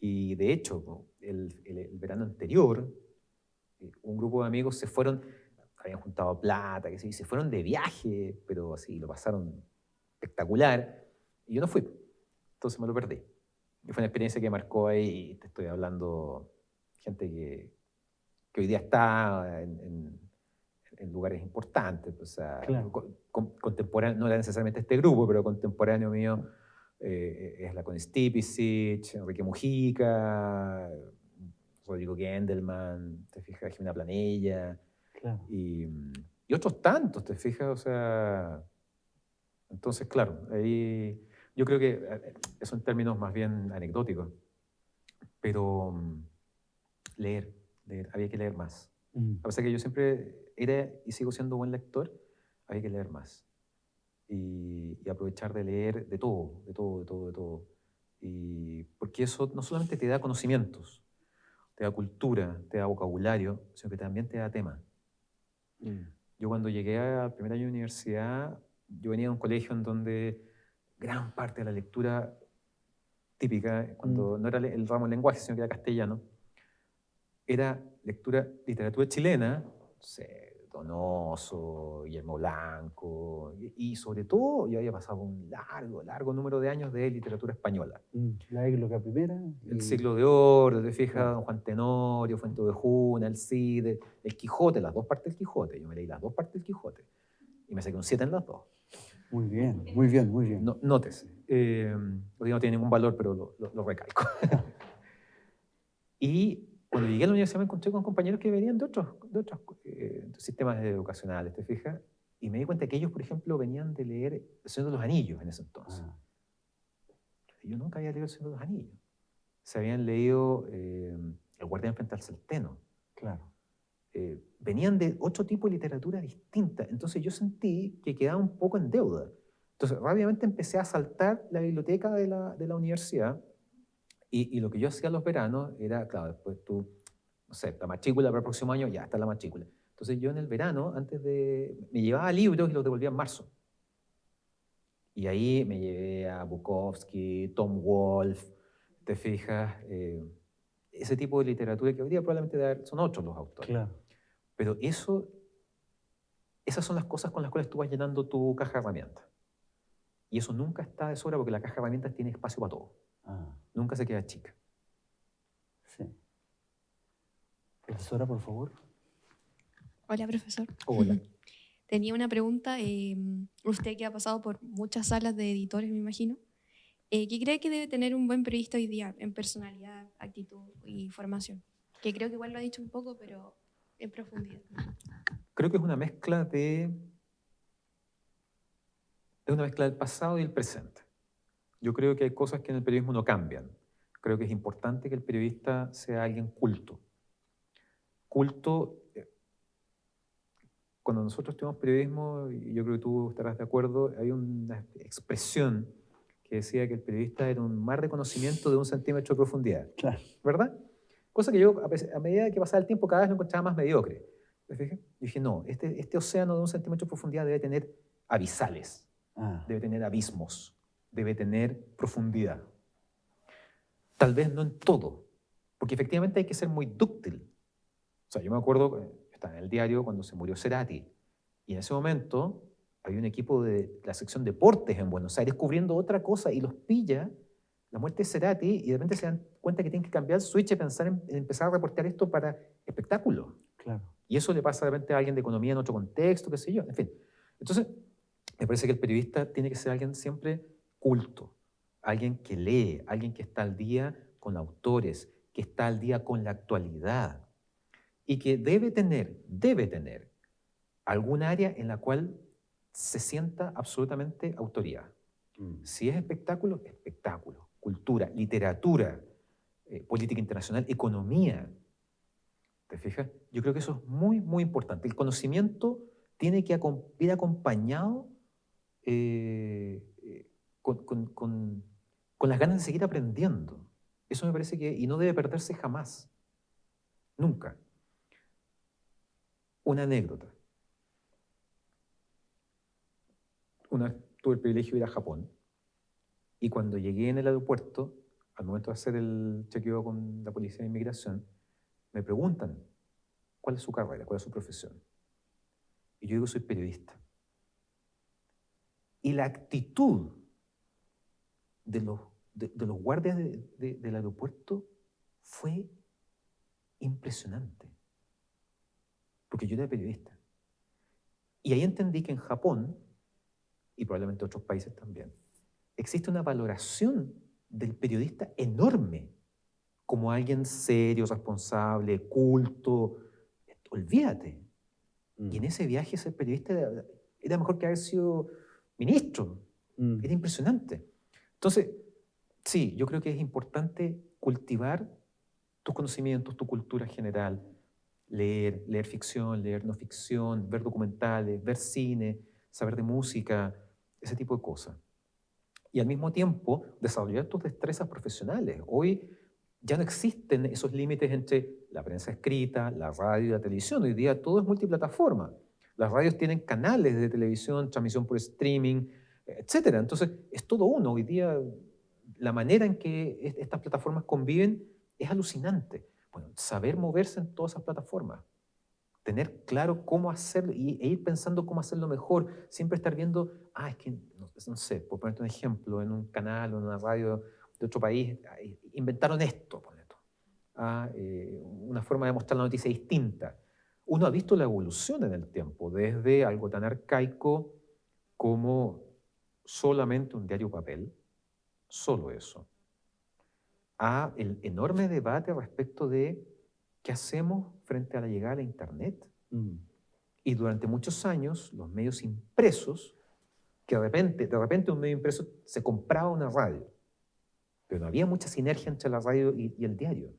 y de hecho, el verano anterior, un grupo de amigos se fueron, habían juntado plata, que sí, se fueron de viaje, pero así, lo pasaron espectacular, y yo no fui, entonces me lo perdí. Y fue una experiencia que marcó ahí, y te estoy hablando, gente que hoy día está en lugares importantes, o sea, Claro. contemporáneo, no era necesariamente este grupo, pero contemporáneo mío, es la Connie Stipicic, Enrique Mujica, Rodrigo Gendelman, te fijas, Jimena Planella, Claro. y otros tantos, te fijas, o sea, entonces, claro, ahí yo creo que eso en términos más bien anecdóticos, pero leer, había que leer más. Mm. A pesar que yo siempre era y sigo siendo buen lector, había que leer más. Y aprovechar de leer de todo, de todo, de todo, de todo. Y porque eso no solamente te da conocimientos, te da cultura, te da vocabulario, sino que también te da tema. Mm. Yo cuando llegué al primer año de universidad, yo venía de un colegio en donde gran parte de la lectura típica, cuando no era el ramo de lenguaje, sino que era castellano, era literatura chilena, no sé, Donoso, Guillermo Blanco, y sobre todo yo había pasado un largo número de años de literatura española. La Égloga primera. El y- Siglo de Oro, te fijas, Claro. Don Juan Tenorio, Fuenteovejuna, el Cid, el Quijote, las dos partes del Quijote. Yo me leí las dos partes del Quijote y me saqué un 7 en las dos. Muy bien, muy bien, muy bien. Nótese. Hoy no tiene ningún valor, pero lo recalco. Y cuando llegué a la universidad me encontré con compañeros que venían de otros sistemas educacionales, ¿te fijas? Y me di cuenta que ellos, por ejemplo, venían de leer El Señor de los Anillos en ese entonces. Ah, Yo nunca había leído El Señor de los Anillos. Se habían leído El Guardián frente al Celteno. claro. Venían de otro tipo de literatura distinta. Entonces yo sentí que quedaba un poco en deuda. Entonces rápidamente empecé a saltar la biblioteca de la universidad y lo que yo hacía los veranos era, claro, después tú, no sé, la matrícula para el próximo año, ya está la matrícula. Entonces yo en el verano, me llevaba libros y los devolvía en marzo. Y ahí me llevé a Bukowski, Tom Wolfe, te fijas, ese tipo de literatura que hoy día probablemente son otros los autores. Claro. Pero esas son las cosas con las cuales tú vas llenando tu caja de herramientas. Y eso nunca está de sobra porque la caja de herramientas tiene espacio para todo. Ah, Nunca se queda chica. sí. Profesora, por favor. Hola, profesor. Hola. Tenía una pregunta. Usted que ha pasado por muchas salas de editores, me imagino, ¿qué cree que debe tener un buen periodista hoy día en personalidad, actitud y formación? Que creo que igual lo ha dicho un poco, pero en profundidad. Creo que es una mezcla del pasado y el presente. Yo creo que hay cosas que en el periodismo no cambian. Creo que es importante que el periodista sea alguien culto. Culto, cuando nosotros estudiamos periodismo, y yo creo que tú estarás de acuerdo, hay una expresión que decía que el periodista era un mar de conocimiento de 1 centímetro de profundidad. Claro. ¿Verdad? Cosa que yo, a medida que pasaba el tiempo, cada vez lo encontraba más mediocre. ¿Me fijé? Yo dije, no, este océano de 1 centímetro de profundidad debe tener abisales, Ah, debe tener abismos, debe tener profundidad. Tal vez no en todo, porque efectivamente hay que ser muy dúctil. O sea, yo me acuerdo, yo estaba en el diario cuando se murió Cerati, y en ese momento había un equipo de la sección deportes en Buenos Aires cubriendo otra cosa y los pilla la muerte de Cerati y de repente se dan cuenta que tienen que cambiar el switch y pensar en empezar a reportear esto para espectáculo. claro. Y eso le pasa de repente a alguien de economía en otro contexto, qué sé yo, en fin. Entonces, me parece que el periodista tiene que ser alguien siempre culto, alguien que lee, alguien que está al día con autores, que está al día con la actualidad y que debe tener algún área en la cual se sienta absolutamente autoridad. Si es espectáculo, espectáculo, cultura, literatura, política internacional, economía. ¿Te fijas? Yo creo que eso es muy, muy importante. El conocimiento tiene que ir acompañado con las ganas de seguir aprendiendo. Eso me parece que, y no debe perderse jamás, nunca. Una anécdota. Una vez tuve el privilegio de ir a Japón y cuando llegué en el aeropuerto, al momento de hacer el chequeo con la policía de inmigración, me preguntan cuál es su carrera, cuál es su profesión. Y yo digo, soy periodista. Y la actitud de los guardias del aeropuerto fue impresionante, porque yo era periodista. Y ahí entendí que en Japón, y probablemente otros países también, existe una valoración del periodista enorme, como alguien serio, responsable, culto. Olvídate. Y en ese viaje ser periodista era mejor que haber sido ministro. Era impresionante. Entonces, sí, yo creo que es importante cultivar tus conocimientos, tu cultura general, leer ficción, leer no ficción, ver documentales, ver cine, saber de música, ese tipo de cosas. Y al mismo tiempo desarrollar tus destrezas profesionales. Hoy ya no existen esos límites entre la prensa escrita, la radio y la televisión. Hoy día todo es multiplataforma. Las radios tienen canales de televisión, transmisión por streaming, etc. Entonces, es todo uno. Hoy día la manera en que estas plataformas conviven es alucinante. Bueno, saber moverse en todas esas plataformas, tener claro cómo hacerlo e ir pensando cómo hacerlo mejor, siempre estar viendo, es que, no sé, por ponerte un ejemplo, en un canal o en una radio de otro país, inventaron esto, ponete, una forma de mostrar la noticia distinta. Uno ha visto la evolución en el tiempo, desde algo tan arcaico como solamente un diario papel, solo eso, a el enorme debate respecto de qué hacemos frente a la llegada de Internet. Y durante muchos años, los medios impresos, que de repente un medio impreso se compraba una radio, pero no había mucha sinergia entre la radio y el diario.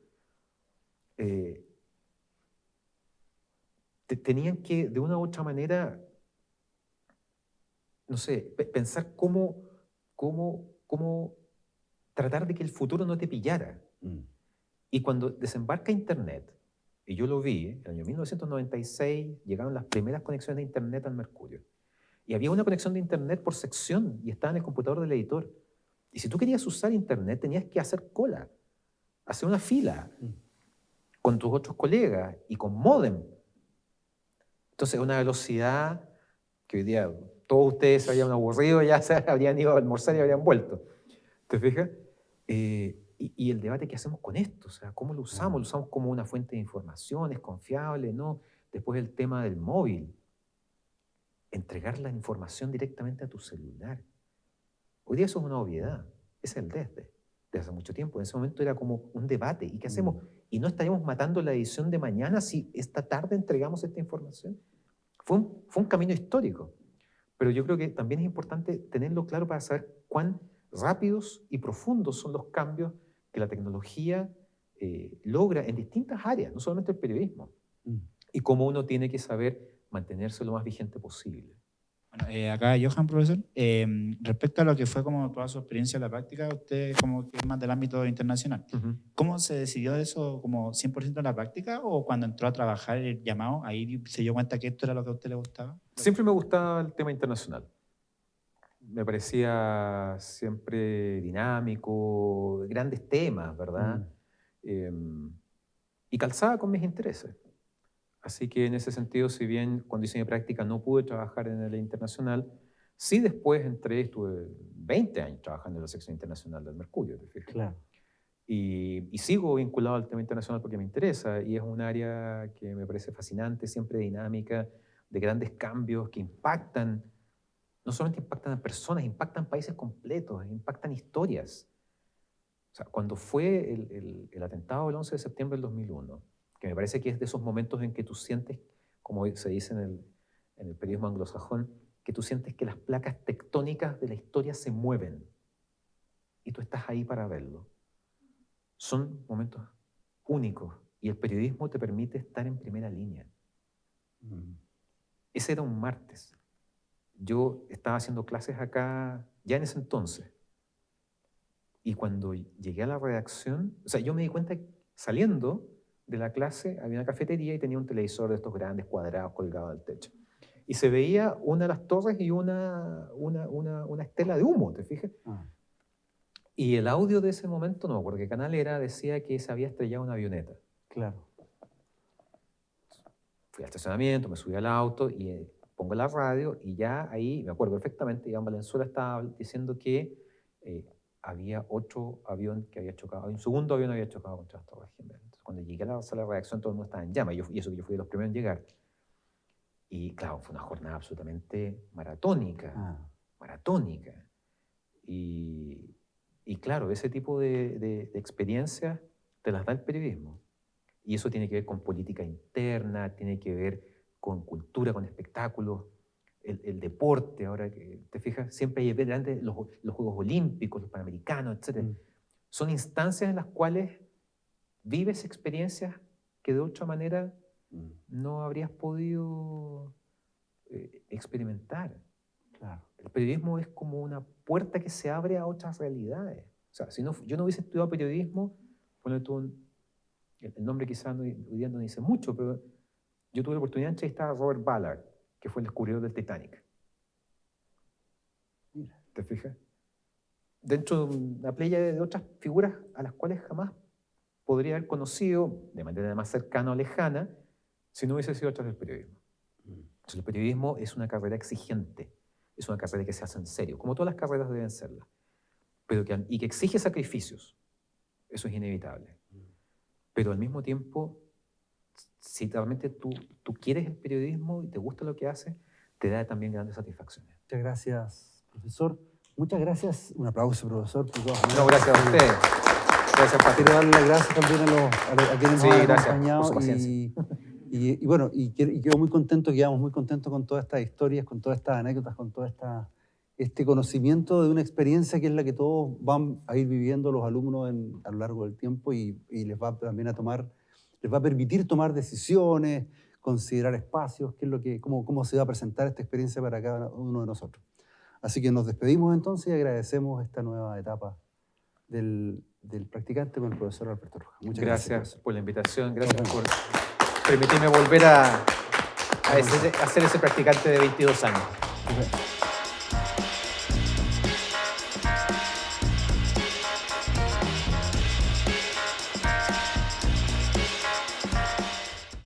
Tenían que, de una u otra manera, no sé, pensar cómo tratar de que el futuro no te pillara. Y cuando desembarca Internet, y yo lo vi, en el año 1996 llegaron las primeras conexiones de Internet al Mercurio. Y había una conexión de Internet por sección y estaba en el computador del editor. Y si tú querías usar Internet, tenías que hacer cola, hacer una fila con tus otros colegas y con módem. Entonces, una velocidad que hoy día todos ustedes se habían aburrido, ya se habrían ido a almorzar y habrían vuelto. ¿Te fijas? Y el debate que hacemos con esto, o sea, ¿cómo lo usamos? ¿Lo usamos como una fuente de información? ¿Es confiable? ¿No? Después el tema del móvil. Entregar la información directamente a tu celular. Hoy día eso es una obviedad. Es el desde hace mucho tiempo. En ese momento era como un debate. ¿Y qué hacemos? ¿Y no estaríamos matando la edición de mañana si esta tarde entregamos esta información? Fue un camino histórico. Pero yo creo que también es importante tenerlo claro para saber cuán rápidos y profundos son los cambios que la tecnología logra en distintas áreas, no solamente el periodismo, y cómo uno tiene que saber mantenerse lo más vigente posible. Bueno, acá Johan, profesor, respecto a lo que fue como toda su experiencia en la práctica, usted como que es más del ámbito internacional. ¿Cómo se decidió de eso como 100% en la práctica o cuando entró a trabajar el llamado, ahí se dio cuenta que esto era lo que a usted le gustaba? Siempre me gustaba el tema internacional. Me parecía siempre dinámico, grandes temas, ¿verdad? Y calzaba con mis intereses. Así que en ese sentido, si bien cuando hice mi práctica no pude trabajar en el internacional, sí después estuve 20 años trabajando en la sección internacional del Mercurio, ¿te fijas? Claro. Y sigo vinculado al tema internacional porque me interesa y es un área que me parece fascinante, siempre dinámica, de grandes cambios que impactan, no solamente impactan a personas, impactan países completos, impactan historias. O sea, cuando fue el atentado del 11 de septiembre del 2001, que me parece que es de esos momentos en que tú sientes, como se dice en el periodismo anglosajón, que tú sientes que las placas tectónicas de la historia se mueven y tú estás ahí para verlo. Son momentos únicos y el periodismo te permite estar en primera línea. Ese era un martes. Yo estaba haciendo clases acá ya en ese entonces Y cuando llegué a la redacción, o sea, yo me di cuenta que saliendo de la clase había una cafetería y tenía un televisor de estos grandes cuadrados colgado del techo. Y se veía una de las torres y una estela de humo, ¿te fijas? Ah, Y el audio de ese momento, no me acuerdo qué canal era, decía que se había estrellado una avioneta. claro. Fui al estacionamiento, me subí al auto y pongo la radio y ya ahí, me acuerdo perfectamente, Iván Valenzuela estaba diciendo que había otro avión que había chocado, un segundo avión había chocado contra las Torres Gemelas. Entonces, cuando llegué a la sala de redacción todo el mundo estaba en llamas y eso que yo fui de los primeros en llegar. Y claro, fue una jornada absolutamente maratónica, Ah, maratónica. Y claro, ese tipo de experiencias te las da el periodismo. Y eso tiene que ver con política interna, tiene que ver con cultura, con espectáculos, el deporte. Ahora que te fijas, siempre hay delante los Juegos Olímpicos, los Panamericanos, etc. mm, Son instancias en las cuales vives experiencias que de otra manera mm, no habrías podido experimentar. claro. El periodismo es como una puerta que se abre a otras realidades. O sea, si no, yo no hubiese estudiado periodismo, bueno, el nombre quizás hoy día no dice mucho, pero yo tuve la oportunidad de entrevistar a Robert Ballard, que fue el descubridor del Titanic. Mira. ¿Te fijas? Dentro de una playa de otras figuras a las cuales jamás podría haber conocido de manera más cercana o lejana si no hubiese sido a través del periodismo. Entonces, el periodismo es una carrera exigente, es una carrera que se hace en serio, como todas las carreras deben serlas, pero y que exige sacrificios, eso es inevitable. Pero al mismo tiempo, si realmente tú quieres el periodismo y te gusta lo que haces, te da también grandes satisfacciones. Muchas gracias, profesor. Muchas gracias. Un aplauso, profesor. Por todas maneras. No, gracias a ustedes. Gracias, Pati. Quiero darle las gracias también a quienes Sí, nos han gracias acompañado. por su paciencia. Y bueno, quedo muy contento, quedamos muy contentos con todas estas historias, con todas estas anécdotas, con todo este conocimiento de una experiencia que es la que todos van a ir viviendo los alumnos a lo largo del tiempo y les va también les va a permitir tomar decisiones, considerar espacios, cómo se va a presentar esta experiencia para cada uno de nosotros. Así que nos despedimos entonces y agradecemos esta nueva etapa del practicante con el profesor Alberto Rojas. Muchas gracias. Gracias por la invitación, gracias por permitirme volver a ser ese practicante de 22 años. Profesor.